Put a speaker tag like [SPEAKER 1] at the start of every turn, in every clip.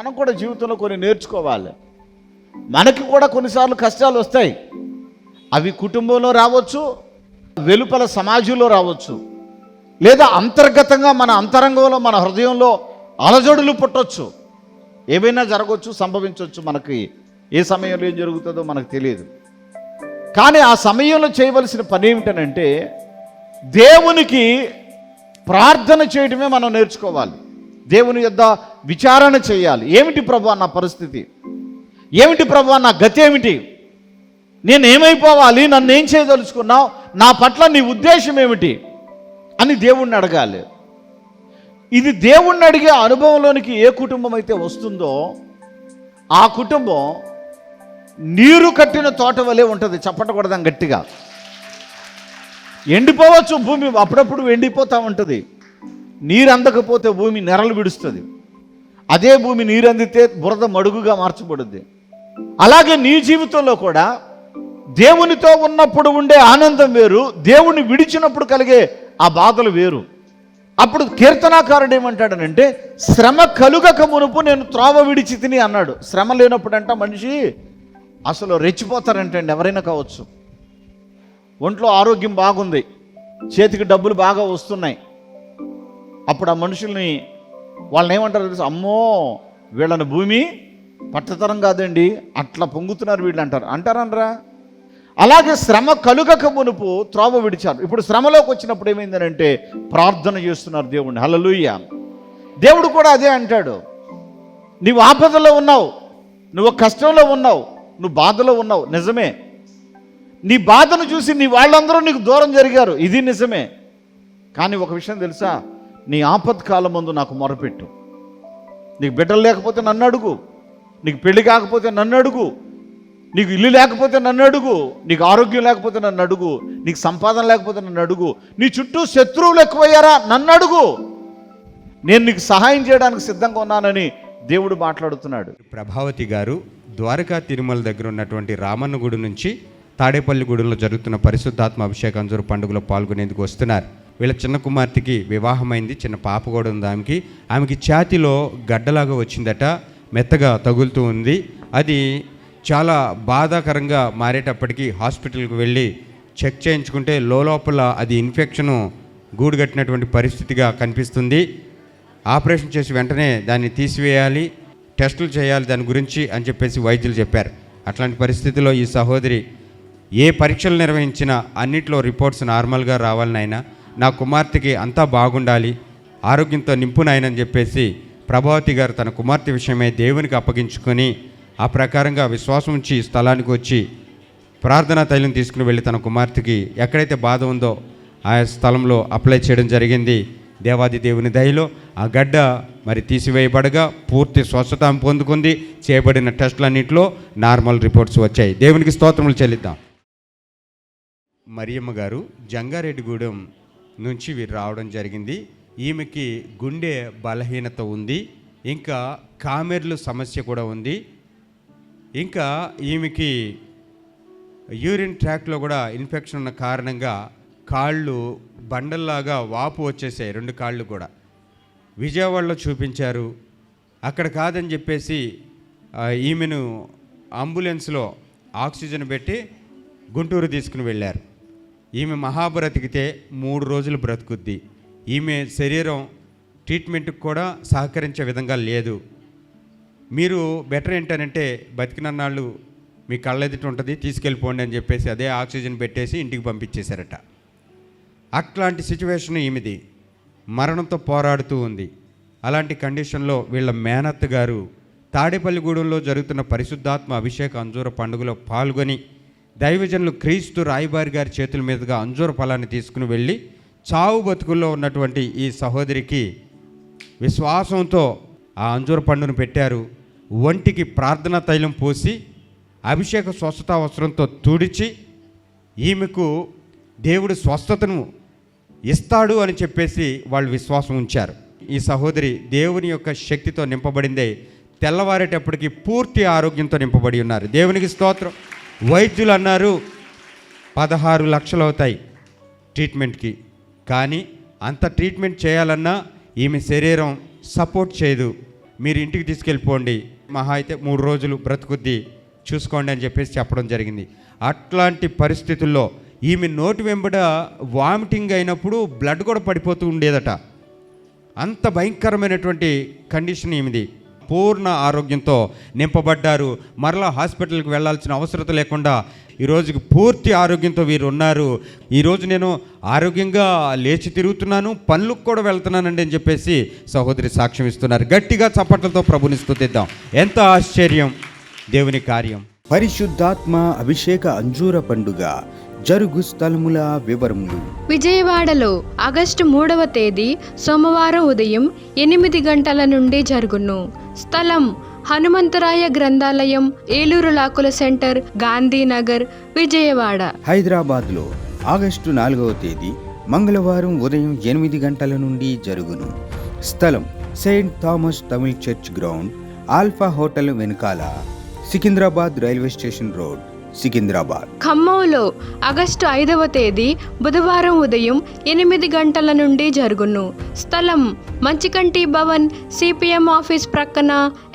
[SPEAKER 1] మనం కూడా జీవితంలో కొన్ని నేర్చుకోవాలి. మనకి కూడా కొన్నిసార్లు కష్టాలు వస్తాయి. అవి కుటుంబంలో రావచ్చు, వెలుపల సమాజంలో రావచ్చు, లేదా అంతర్గతంగా మన అంతరంగంలో మన హృదయంలో అలజడులు పుట్టవచ్చు. ఏవైనా జరగవచ్చు, సంభవించవచ్చు. మనకి ఏ సమయంలో ఏం జరుగుతుందో మనకు తెలియదు. కానీ ఆ సమయంలో చేయవలసిన పని ఏమిటనంటే దేవునికి ప్రార్థన చేయడమే మనం నేర్చుకోవాలి. దేవుని యొద్ద విచారణ చేయాలి. ఏమిటి ప్రభువా నా పరిస్థితి, ఏమిటి ప్రభువా నా గతి ఏమిటి, నేను ఏమైపోవాలి, నన్ను ఏం చేయదలుచుకున్నావు, నా పట్ల నీ ఉద్దేశం ఏమిటి అని దేవుణ్ణి అడగాలి. ఇది దేవుణ్ణి అడిగే అనుభవంలోనికి ఏ కుటుంబం అయితే వస్తుందో ఆ కుటుంబం నీరు కట్టిన తోట వలె ఉంటుంది. చప్పటకూడదాం గట్టిగా. ఎండిపోవచ్చు భూమి, అప్పుడప్పుడు ఎండిపోతూ ఉంటుంది. నీరు అందకపోతే భూమి నెరలు విడుస్తుంది. అదే భూమి నీరు అందితే బురద మడుగుగా మార్చబడుద్ది. అలాగే నీ జీవితంలో కూడా దేవునితో ఉన్నప్పుడు ఉండే ఆనందం వేరు, దేవుని విడిచినప్పుడు కలిగే ఆ బాధలు వేరు. అప్పుడు కీర్తనాకారుడు ఏమంటాడనంటే శ్రమ కలుగక మునుపు నేను త్రోవ విడిచి తిని అన్నాడు. శ్రమ లేనప్పుడంట మనిషి అసలు రెచ్చిపోతారంటండి. ఎవరైనా కావచ్చు. ఒంట్లో ఆరోగ్యం బాగుంది, చేతికి డబ్బులు బాగా వస్తున్నాయి. అప్పుడు ఆ మనుషుల్ని వాళ్ళని ఏమంటారు తెలుసు, అమ్మో వీళ్ళని భూమి పట్టతరం కాదండి, అట్లా పొంగుతున్నారు వీళ్ళు అంటారనరా. అలాగే శ్రమ కలుగక మునుపు త్రోవ విడిచారు. ఇప్పుడు శ్రమలోకి వచ్చినప్పుడు ఏమైందనంటే ప్రార్థన చేస్తున్నారు దేవుణ్ణి. హల్లెలూయా. దేవుడు కూడా అదే అంటాడు. నీవు ఆపదలో ఉన్నావు, నువ్వు కష్టంలో ఉన్నావు, నువ్వు బాధలో ఉన్నావు, నిజమే. నీ బాధను చూసి నీ వాళ్ళందరూ నీకు దూరం జరిగారు, ఇది నిజమే. కానీ ఒక విషయం తెలుసా, నీ ఆపత్కాలం ముందు నాకు మొరపెట్టు. నీకు బిడ్డలు లేకపోతే నన్ను అడుగు, నీకు పెళ్లి కాకపోతే నన్ను అడుగు, నీకు ఇల్లు లేకపోతే నన్ను అడుగు, నీకు ఆరోగ్యం లేకపోతే నన్ను అడుగు, నీకు సంపాదన లేకపోతే నన్ను అడుగు, నీ చుట్టూ శత్రువులు ఎక్కువయ్యారా నన్ను అడుగు, నేను నీకు సహాయం చేయడానికి సిద్ధంగా ఉన్నానని దేవుడు మాట్లాడుతున్నాడు.
[SPEAKER 2] ప్రభావతి గారు ద్వారకా తిరుమల దగ్గర ఉన్నటువంటి రామన్న గుడి నుంచి తాడేపల్లి గుడిలో జరుగుతున్న పరిశుద్ధాత్మ అభిషేక అంజూరు పండుగలో పాల్గొనేందుకు వస్తున్నారు. వీళ్ళ చిన్న కుమార్తెకి వివాహమైంది, చిన్న పాప కూడా ఉంది. ఆమెకి ఛాతీలో గడ్డలాగా వచ్చిందట, మెత్తగా తగులుతూ ఉంది. అది చాలా బాధాకరంగా మారేటప్పటికీ హాస్పిటల్కి వెళ్ళి చెక్ చేయించుకుంటే లోపల అది ఇన్ఫెక్షను గూడుగట్టినటువంటి పరిస్థితిగా కనిపిస్తుంది. ఆపరేషన్ చేసి వెంటనే దాన్ని తీసివేయాలి, టెస్టులు చేయాలి దాని గురించి అని చెప్పేసి వైద్యులు చెప్పారు. అట్లాంటి పరిస్థితిలో ఈ సహోదరి ఏ పరీక్షలు నిర్వహించినా అన్నిట్లో రిపోర్ట్స్ నార్మల్గా రావాలనైనా, నా కుమార్తెకి అంతా బాగుండాలి, ఆరోగ్యంతో నింపునైనని చెప్పేసి ప్రభావతి గారు తన కుమార్తె విషయమై దేవునికి అప్పగించుకొని ఆ ప్రకారంగా విశ్వాసం ఉంచి స్థలానికి వచ్చి ప్రార్థనా తైలం తీసుకుని వెళ్ళి తన కుమార్తెకి ఎక్కడైతే బాధ ఉందో ఆ స్థలంలో అప్లై చేయడం జరిగింది. దేవాది దేవుని దయలో ఆ గడ్డ మరి తీసివేయబడగా పూర్తి స్వస్థత పొందుకుంది. చేయబడిన టెస్టులన్నింటిలో నార్మల్ రిపోర్ట్స్ వచ్చాయి. దేవునికి స్తోత్రములు చెల్లిద్దాం. మరియమ్మ గారు జంగారెడ్డిగూడెం నుంచి వీరు రావడం జరిగింది. ఈమెకి గుండె బలహీనత ఉంది, ఇంకా కామెర్లు సమస్య కూడా ఉంది, ఇంకా ఈమెకి యూరిన్ ట్రాక్లో కూడా ఇన్ఫెక్షన్ ఉన్న కారణంగా కాళ్ళు బండల్లాగా వాపు వచ్చేసాయి, 2 కాళ్ళు కూడా. విజయవాడలో చూపించారు, అక్కడ కాదని చెప్పేసి ఈమెను అంబులెన్స్లో ఆక్సిజన్ పెట్టి గుంటూరు తీసుకుని వెళ్ళారు. ఈమె మహాబ్రతికితే 3 రోజులు బ్రతుకుద్ది. ఈమె శరీరం ట్రీట్మెంట్కి కూడా సహకరించే విధంగా లేదు. మీరు బెటర్ ఏంటనంటే బతికినన్నాళ్ళు మీ కళ్ళెదుట ఉంటుంది, తీసుకెళ్ళిపోండి అని చెప్పేసి అదే ఆక్సిజన్ పెట్టేసి ఇంటికి పంపించేశారట. అట్లాంటి సిచ్యువేషన్ ఈమెది, మరణంతో పోరాడుతూ ఉంది. అలాంటి కండిషన్లో వీళ్ళ మేనత్త గారు తాడేపల్లిగూడెంలో జరుగుతున్న పరిశుద్ధాత్మ అభిషేక అంజూర పండుగలో పాల్గొని దైవజనులు క్రీస్తు రాయబారి గారి చేతుల మీదుగా అంజూర ఫలాన్ని తీసుకుని వెళ్ళి చావు బతుకుల్లో ఉన్నటువంటి ఈ సహోదరికి విశ్వాసంతో ఆ అంజూర పండును పెట్టారు. ఒంటికి ప్రార్థనా తైలం పోసి అభిషేక స్వస్థత వస్త్రంతో తుడిచి ఈమెకు దేవుడు స్వస్థతను ఇస్తాడు అని చెప్పేసి వాళ్ళు విశ్వాసం ఉంచారు. ఈ సహోదరి దేవుని యొక్క శక్తితో నింపబడిందే. తెల్లవారేటప్పటికి పూర్తి ఆరోగ్యంతో నింపబడి ఉన్నారు. దేవునికి స్తోత్రం. వైద్యులు అన్నారు 16 లక్షలు అవుతాయి ట్రీట్మెంట్కి, కానీ అంత ట్రీట్మెంట్ చేయాలన్నా ఈమె శరీరం సపోర్ట్ చేయదు. మీరు ఇంటికి తీసుకెళ్ళిపోండి, మహా అయితే 3 రోజులు బ్రతుకుద్ది, చూసుకోండి అని చెప్పేసి చెప్పడం జరిగింది. అట్లాంటి పరిస్థితుల్లో ఈమె నోటి వెంబడ వామిటింగ్ అయినప్పుడు బ్లడ్ కూడా పడిపోతూ ఉండేదట. అంత భయంకరమైనటువంటి కండిషన్ ఈమెది. పూర్ణ ఆరోగ్యంతో నింపబడ్డారు. మరలా హాస్పిటల్కి వెళ్ళాల్సిన అవసరం లేకుండా ఈరోజుకి పూర్తి ఆరోగ్యంతో వీరు ఉన్నారు. ఈరోజు నేను ఆరోగ్యంగా లేచి తిరుగుతున్నాను, పనులకు కూడా వెళ్తున్నానండి అని చెప్పేసి సహోదరి సాక్ష్యం ఇస్తున్నారు. గట్టిగా చప్పట్లతో ప్రభుని స్తుతిద్దాం. ఎంత ఆశ్చర్యం దేవుని కార్యం.
[SPEAKER 3] పరిశుద్ధాత్మ అభిషేక అంజూర పండుగ జరుగు స్థలముల వివరములు.
[SPEAKER 4] విజయవాడలో ఆగస్టు 3వ తేదీ సోమవారం ఉదయం 8 గంటల నుండి జరుగును. స్థలం హనుమంతరాయ గ్రంథాలయం, ఏలూరు లాకుల సెంటర్, గాంధీనగర్, విజయవాడ.
[SPEAKER 3] హైదరాబాద్లో ఆగస్టు 4వ తేదీ మంగళవారం ఉదయం 8 గంటల నుండి జరుగును. స్థలం saint Thomas Tamil church ground, alpha hotel వెనుకాల, Secunderabad railway station road, Secunderabad.
[SPEAKER 4] ఖమ్మంలో ఆగస్టు 5వ తేదీ బుధవారం ఉదయం 8 గంటల నుండి జరుగును. స్థలం మంచికంటి భవన్, సిపిఎం ఆఫీస్ ప్రక్కన,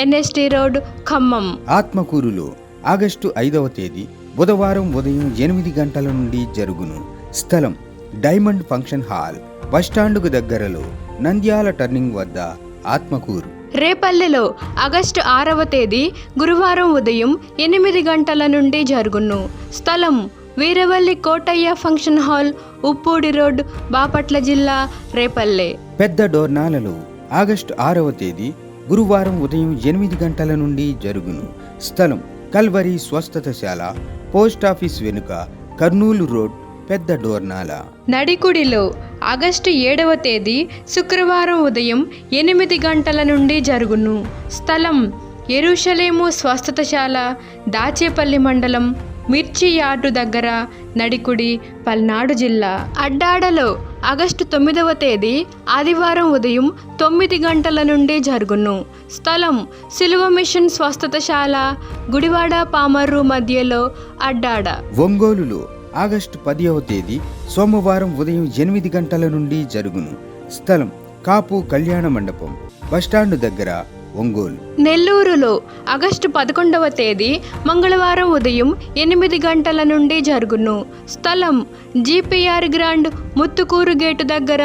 [SPEAKER 4] ఎన్ఎస్టీ రోడ్, ఖమ్మం.
[SPEAKER 3] ఆత్మకూరులో ఆగస్టు 5వ తేదీ బుధవారం ఉదయం 8 గంటల నుండి జరుగును. స్థలం డైమండ్ ఫంక్షన్ హాల్, బస్టాండుకు దగ్గరలో, నంద్యాల టర్నింగ్ వద్ద, ఆత్మకూరు.
[SPEAKER 4] రేపల్లెలో ఆగస్టు 6వ తేదీ గురువారం ఉదయం 8 గంటల నుండి జరుగును. స్థలం Veeravalli Kotaiah function hall, Uppudi road, Bapatla జిల్లా, రేపల్లె.
[SPEAKER 3] పెద్ద డోర్నాలలో ఆగస్టు 6వ తేదీ గురువారం ఉదయం 8 గంటల నుండి జరుగును. స్థలం కల్వరి స్వస్థతశాల, పోస్టాఫీస్ వెనుక, కర్నూలు రోడ్, పెద్ద డోర్నాల.
[SPEAKER 4] నడికుడిలో ఆగస్టు 7వ తేదీ శుక్రవారం ఉదయం 8 గంటల నుండి జరుగును. స్థలం యెరూషలేము స్వస్థతశాల, దాచేపల్లి మండలం, మిర్చి యార్డు దగ్గర, నడికుడి, పల్నాడు జిల్లా. అడ్డాడలో ఆగస్టు 9వ తేదీ ఆదివారం ఉదయం 9 గంటల నుండి జరుగును. స్థలం సిలువ మిషన్ స్వస్థతశాల, గుడివాడ పామర్రు మధ్యలో, అడ్డాడ.
[SPEAKER 3] ఒంగోలులో ఆగస్టు 10వ తేదీ సోమవారం ఉదయం 8 గంటల నుండి జరుగును. స్థలం కాపు కళ్యాణ మండపం, బస్టాండు దగ్గర, ఒంగోలు.
[SPEAKER 4] నెల్లూరులో ఆగస్టు 11వ తేదీ మంగళవారం ఉదయం 8 గంటల నుండి జరుగును. స్థలం జీపీఆర్ గ్రాండ్, ముత్తుకూరు గేటు దగ్గర,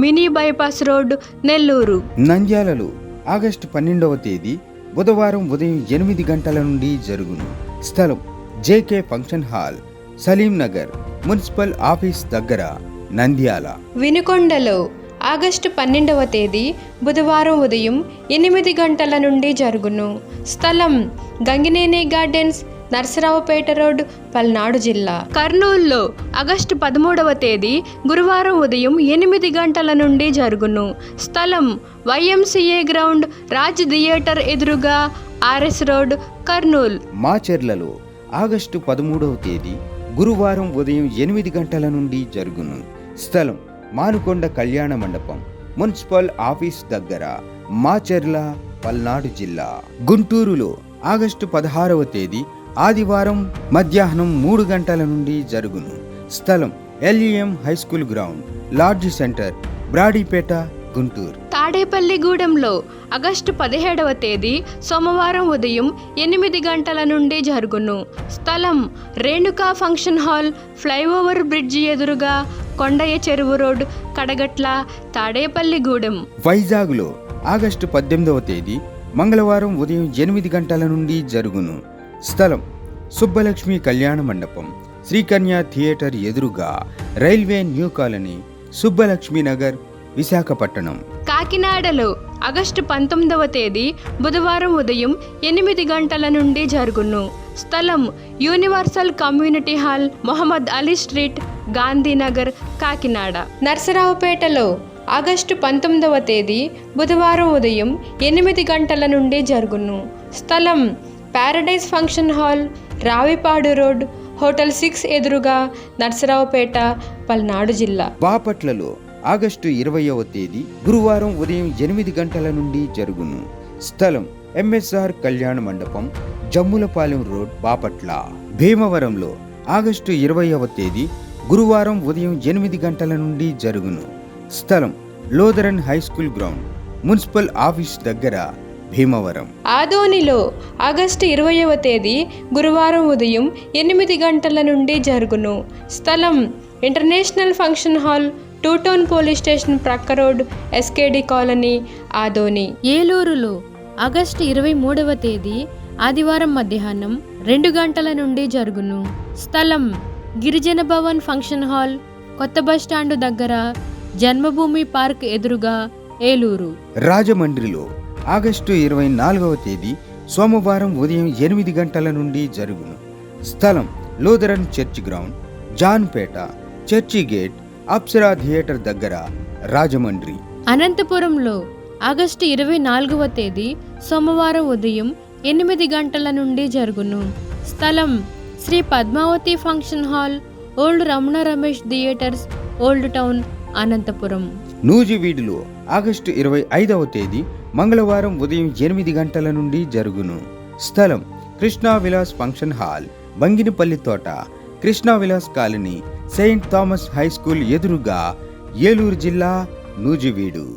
[SPEAKER 4] మినీ బైపాస్ రోడ్, నెల్లూరు.
[SPEAKER 3] నంద్యాలలో ఆగస్టు 12వ తేదీ బుధవారం ఉదయం 8 గంటల నుండి జరుగును. స్థలం JK function hall, Salim Nagar, municipal office దగ్గర, నంద్యాల.
[SPEAKER 4] వినుకొండలో ఆగస్టు 12వ తేదీ బుధవారం ఉదయం 8 గంటల నుండి జరుగును. స్థలం గంగినేని గార్డెన్స్, నర్సరావుపేట రోడ్, పల్నాడు జిల్లా. కర్నూలులో ఆగస్టు 13వ తేదీ గురువారం ఉదయం 8 గంటల నుండి జరుగును. స్థలం వైఎంసీఏ గ్రౌండ్, రాజ్ థియేటర్ ఎదురుగా, ఆర్ఎస్ రోడ్, కర్నూలు.
[SPEAKER 3] మాచెర్లలో ఆగస్టు 13వ తేదీ గురువారం ఉదయం 8 గంటల నుండి జరుగును. స్థలం మానుకొండ కళ్యాణ మండపం, మున్సిపల్ ఆఫీస్ దగ్గర, మాచెర్ల, పల్నాడు జిల్లా. గుంటూరులో ఆగస్టు 16వ తేదీ ఆదివారం మధ్యాహ్నం 3 గంటల నుండి జరుగును. స్థలం LEM high school ground, lodge centre, Brodipet, Guntur.
[SPEAKER 4] తాడేపల్లిగూడెంలో ఆగస్టు 17వ తేదీ సోమవారం ఉదయం 8 గంటల నుండి జరుగును. స్థలం Renuka function hall, flyover bridge ఎదురుగా, కొండయ్య చెరువు రోడ్, కడగట్ల, తాడేపల్లిగూడెం.
[SPEAKER 3] వైజాగ్లో ఆగస్టు 18వ తేదీ మంగళవారం ఉదయం 8 గంటల నుండి జరుగును. స్థలం సుబ్బలక్ష్మి కళ్యాణ మండపం, శ్రీకన్య థియేటర్ ఎదురుగా, railway new colony, Subbalakshmi Nagar, Visakhapatnam.
[SPEAKER 4] కాకినాడలో ఆగస్టు 19వ తేదీ బుధవారం ఉదయం 8 గంటల నుండి జరుగును. స్థలం universal community hall, Mohammed Ali street, Gandhinagar, Kakinada. నర్సరావుపేటలో ఆగస్టు 19వ తేదీ బుధవారం ఉదయం 8 గంటల నుండి జరుగును. స్థలం paradise function hall, Ravipadu road, hotel 6 ఎదురుగా, నర్సరావుపేట, పల్నాడు జిల్లా.
[SPEAKER 3] బాపట్లలో ఆగస్టు 20వ తేదీ గురువారం ఉదయం 8 గంటల నుండి జరుగును. స్థలం ఎంఎస్ఆర్ కళ్యాణ మండపం, జమ్ములపాలెం రోడ్, బాపట్ల. భీమవరంలో ఆగస్టు 20వ తేదీ గురువారం ఉదయం 8 గంటల నుండి జరుగును. స్థలం Lutheran high school ground, municipal office దగ్గర, భీమవరం.
[SPEAKER 4] ఆదోనిలో ఆగస్టు 20వ తేదీ గురువారం ఉదయం 8 గంటల నుండి జరుగును. స్థలం international function hall, 2 town police station ప్రక్క రోడ్, ఎస్కేడి కాలనీ, ఆదోని. ఏలూరులో ఆగస్టు 23వ తేదీ ఆదివారం మధ్యాహ్నం 2 గంటల నుండి జరుగును. స్థలం గిరిజన భవన్ ఫంక్షన్ హాల్, కొత్త బస్టాండు దగ్గర, జన్మభూమి పార్క్ ఎదురుగా, ఏలూరు.
[SPEAKER 3] రాజమండ్రిలో ఆగస్టు 24వ తేదీ సోమవారం ఉదయం 8 గంటల నుండి జరుగును. స్థలం Lutheran church ground, Janpeta, church gate, Apsara theatre దగ్గర, రాజమండ్రి.
[SPEAKER 4] అనంతపురంలో ఆగస్టు 24వ తేదీ సోమవారం ఉదయం 8 గంటల నుండి జరుగును. స్థలం Sri Padmavathi function hall, old Ramana Ramesh theatres, old town, Anantapur.
[SPEAKER 3] నూజివీడులో ఆగస్టు 25వ తేదీ మంగళవారం ఉదయం 8 గంటల నుండి జరుగును. స్థలం కృష్ణా విలాస్ ఫంక్షన్ హాల్, బంగినపల్లి తోట, Krishna Vilas colony, Saint Thomas high school ఎదురుగా, ఏలూరు జిల్లా, నూజివీడు.